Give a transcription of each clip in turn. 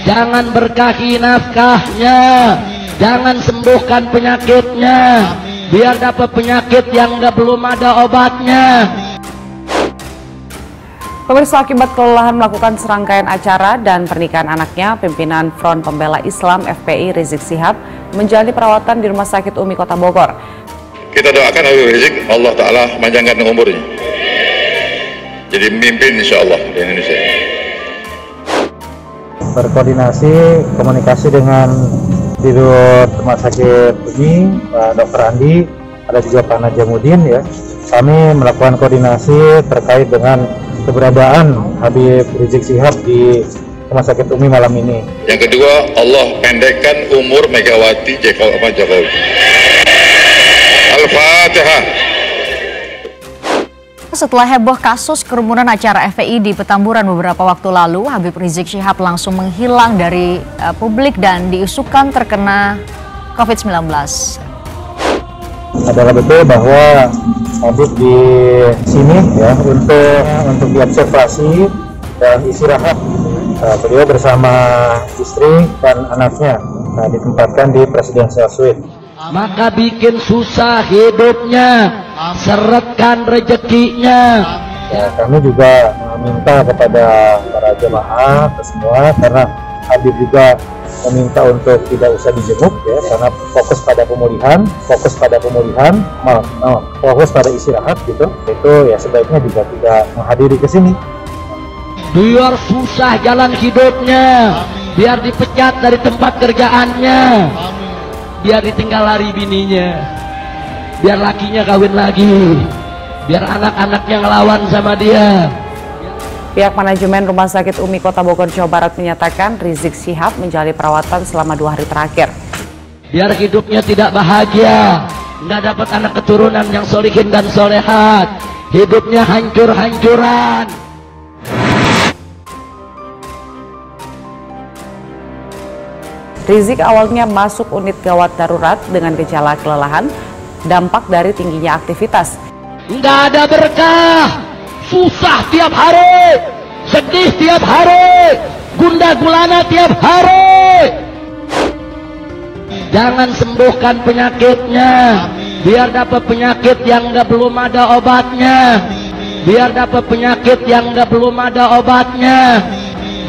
Jangan berkahi nafkahnya, jangan sembuhkan penyakitnya, biar dapat penyakit yang belum ada obatnya. Pemirsa, akibat kelelahan melakukan serangkaian acara dan pernikahan anaknya, pimpinan Front Pembela Islam FPI Rizik Syihab menjalani perawatan di Rumah Sakit Umi Kota Bogor. Kita doakan Habib Rizik, Allah Ta'ala panjangkan umurnya, jadi memimpin insya Allah di Indonesia. Berkoordinasi, komunikasi dengan Dirut Rumah Sakit Umi, Dr. Andi, ada juga Pak Najamuddin ya. Kami melakukan koordinasi terkait dengan keberadaan Habib Rizik Syihab di Rumah Sakit Umi malam ini. Yang kedua, Allah pendekkan umur Megawati Jokowi. Al-Fatihah. Setelah heboh kasus kerumunan acara FPI di Petamburan beberapa waktu lalu, Habib Rizik Syihab langsung menghilang dari publik dan diisukan terkena COVID-19. Adalah betul bahwa Habib di sini ya untuk diobservasi dan istirahat. Beliau bersama istri dan anaknya ditempatkan di Presidential Suite. Maka bikin susah hidupnya, seretkan rezekinya. Ya, kami juga meminta kepada para jemaah semua, karena Habib juga meminta untuk tidak usah dijenguk ya, karena fokus pada pemulihan, fokus pada istirahat gitu. Itu ya sebaiknya juga tidak menghadiri ke sini. Biar susah jalan hidupnya, biar dipecat dari tempat kerjaannya, biar ditinggal lari bininya, biar lakinya kawin lagi, biar anak-anaknya ngelawan sama dia. Pihak manajemen Rumah Sakit Umi Kota Bogor, Jawa Barat menyatakan Rizik Syihab menjalani perawatan selama 2 hari terakhir. Biar hidupnya tidak bahagia, nggak dapat anak keturunan yang solihin dan solehat, hidupnya hancur-hancuran. Rizik awalnya masuk unit gawat darurat dengan gejala kelelahan, dampak dari tingginya aktivitas. Nggak ada berkah, susah tiap hari, sedih tiap hari, gundah gulana tiap hari. Jangan sembuhkan penyakitnya, biar dapat penyakit yang belum ada obatnya, biar dapat penyakit yang belum ada obatnya,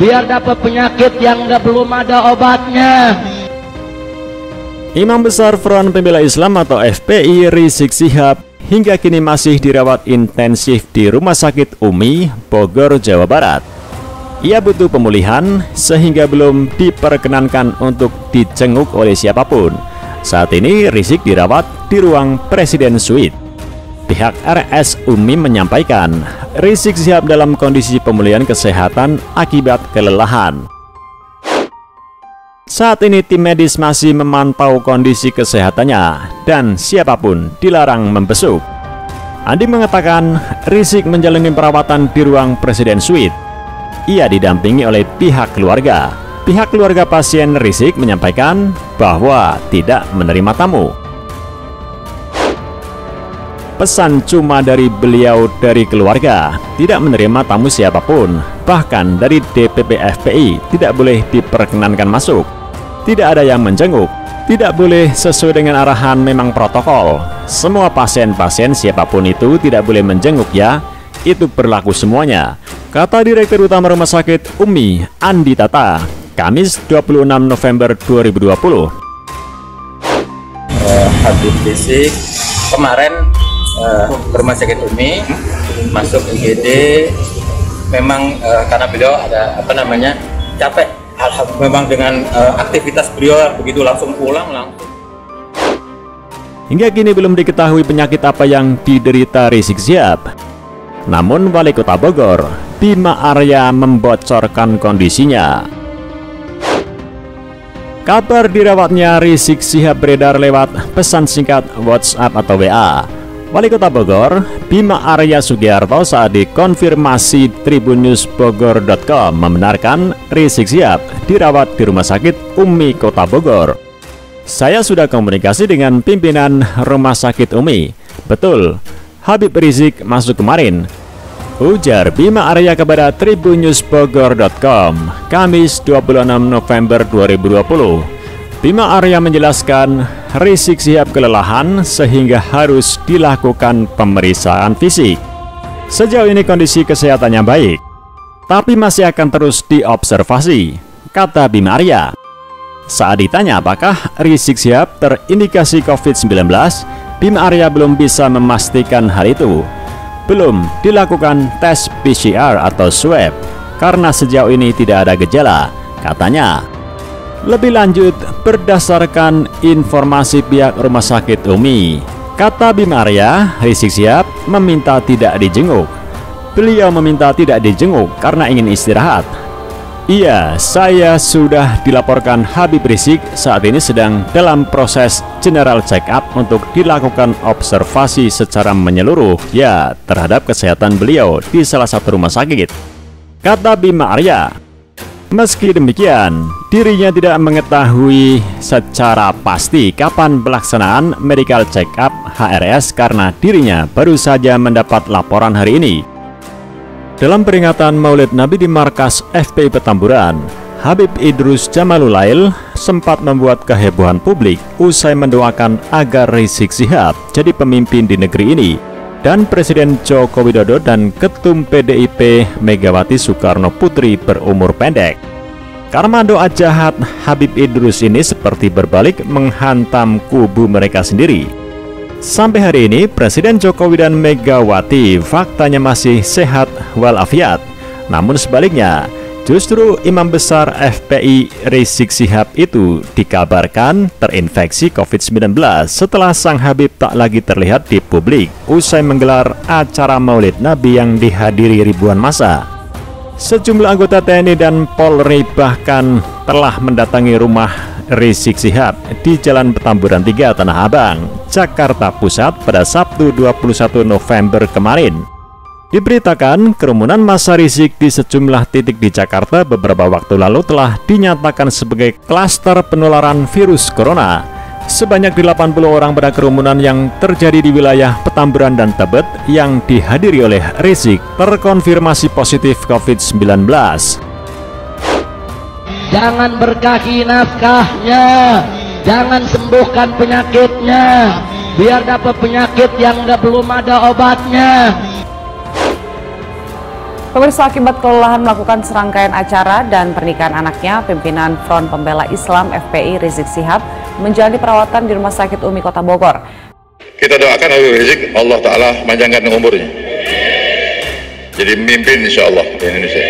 biar dapat penyakit yang belum ada obatnya. Imam Besar Front Pembela Islam atau FPI Rizik Syihab hingga kini masih dirawat intensif di Rumah Sakit Umi, Bogor, Jawa Barat. Ia butuh pemulihan sehingga belum diperkenankan untuk dijenguk oleh siapapun. Saat ini Rizik dirawat di ruang Presiden Suite. Pihak RS Umi menyampaikan Rizik Syihab dalam kondisi pemulihan kesehatan akibat kelelahan. Saat ini tim medis masih memantau kondisi kesehatannya dan siapapun dilarang membesuk. Andi mengatakan Rizik menjalani perawatan di ruang Presiden Suite. Ia didampingi oleh pihak keluarga. Pihak keluarga pasien Rizik menyampaikan bahwa tidak menerima tamu. Pesan cuma dari beliau dari keluarga, tidak menerima tamu siapapun, bahkan dari DPP FPI tidak boleh diperkenankan masuk. Tidak ada yang menjenguk, tidak boleh sesuai dengan arahan memang protokol. Semua pasien-pasien siapapun itu tidak boleh menjenguk ya, itu berlaku semuanya, kata Direktur Utama Rumah Sakit Umi, Andi Tata, Kamis 26 November 2020. Habib Rizik kemarin Rumah Sakit Umi masuk IGD, memang karena beliau ada capek, memang dengan aktivitas beliau begitu langsung pulang langsung. Hingga kini belum diketahui penyakit apa yang diderita Rizik Syihab. Namun Wali Kota Bogor, Bima Arya membocorkan kondisinya. Kabar dirawatnya Rizik Syihab beredar lewat pesan singkat WhatsApp atau WA. Wali Kota Bogor, Bima Arya Sugiarto saat dikonfirmasi tribunnews.bogor.com membenarkan Rizik Syihab dirawat di Rumah Sakit Umi Kota Bogor. Saya sudah komunikasi dengan pimpinan Rumah Sakit Umi. Betul, Habib Rizik masuk kemarin. Ujar Bima Arya kepada tribunnews.bogor.com, Kamis 26 November 2020. Bima Arya menjelaskan Rizik Syihab kelelahan sehingga harus dilakukan pemeriksaan fisik. Sejauh ini kondisi kesehatannya baik, tapi masih akan terus diobservasi, kata Bima Arya. Saat ditanya apakah Rizik Syihab terindikasi COVID-19, Bima Arya belum bisa memastikan hal itu. Belum dilakukan tes PCR atau swab karena sejauh ini tidak ada gejala, katanya. Lebih lanjut, berdasarkan informasi pihak Rumah Sakit Umi, kata Bima Arya, Rizik Syihab meminta tidak dijenguk. Beliau meminta tidak dijenguk karena ingin istirahat. Iya, saya sudah dilaporkan Habib Rizik saat ini sedang dalam proses general check up untuk dilakukan observasi secara menyeluruh ya terhadap kesehatan beliau di salah satu rumah sakit, kata Bima Arya. Meski demikian, dirinya tidak mengetahui secara pasti kapan pelaksanaan medical check up HRS karena dirinya baru saja mendapat laporan hari ini. Dalam peringatan Maulid Nabi di markas FPI Petamburan, Habib Idrus Jamalulail sempat membuat kehebohan publik usai mendoakan agar Rizik Syihab jadi pemimpin di negeri ini dan Presiden Joko Widodo dan Ketum PDIP Megawati Soekarno Putri berumur pendek. Karena doa jahat Habib Idrus ini seperti berbalik menghantam kubu mereka sendiri. Sampai hari ini Presiden Jokowi dan Megawati faktanya masih sehat walafiat. Namun sebaliknya, justru Imam Besar FPI Rizik Syihab itu dikabarkan terinfeksi COVID-19 setelah sang Habib tak lagi terlihat di publik usai menggelar acara Maulid Nabi yang dihadiri ribuan massa. Sejumlah anggota TNI dan Polri bahkan telah mendatangi rumah Rizik Syihab di Jalan Petamburan 3 Tanah Abang, Jakarta Pusat pada Sabtu 21 November kemarin. Diberitakan kerumunan massa Rizik di sejumlah titik di Jakarta beberapa waktu lalu telah dinyatakan sebagai klaster penularan virus corona. Sebanyak 80 orang pada kerumunan yang terjadi di wilayah Petamburan dan Tebet yang dihadiri oleh Rizik terkonfirmasi positif COVID-19. Jangan berkahi nafkahnya, jangan sembuhkan penyakitnya, biar dapat penyakit yang belum ada obatnya. Pemirsa, akibat kelelahan melakukan serangkaian acara dan pernikahan anaknya, pimpinan Front Pembela Islam FPI Rizik Syihab menjalani perawatan di Rumah Sakit Umi Kota Bogor. Kita doakan Habib Rizik, Allah Ta'ala panjangkan umurnya. Jadi mimpin insya Allah di Indonesia.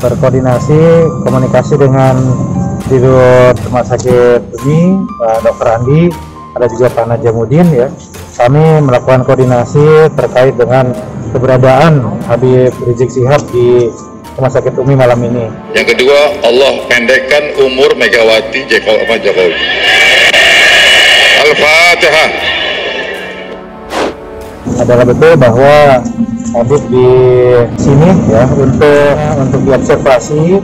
Berkoordinasi, komunikasi dengan Dirut Rumah Sakit Umi, Pak Dr. Andi, ada juga Pak Najamuddin ya. Kami melakukan koordinasi terkait dengan keberadaan Habib Rizik Syihab di Rumah Sakit Umi malam ini. Yang kedua, Allah pendekkan umur Megawati Jokowi. Al-Fatihah. Adalah betul bahwa Habib di sini ya untuk diobservasi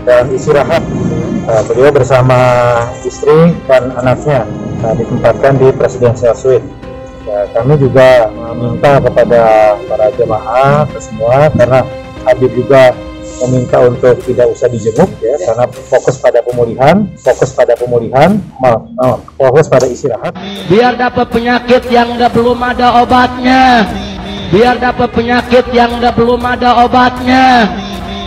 dan istirahat. Beliau bersama istri dan anaknya ditempatkan di Presidential Suite. Kami juga meminta kepada para jemaah semua, karena Habib juga meminta untuk tidak usah dijenguk ya, karena fokus pada pemulihan, fokus pada istirahat. Biar dapat penyakit yang belum ada obatnya, biar dapat penyakit yang belum ada obatnya,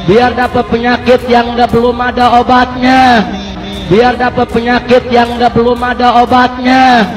biar dapat penyakit yang belum ada obatnya, biar dapat penyakit yang belum ada obatnya.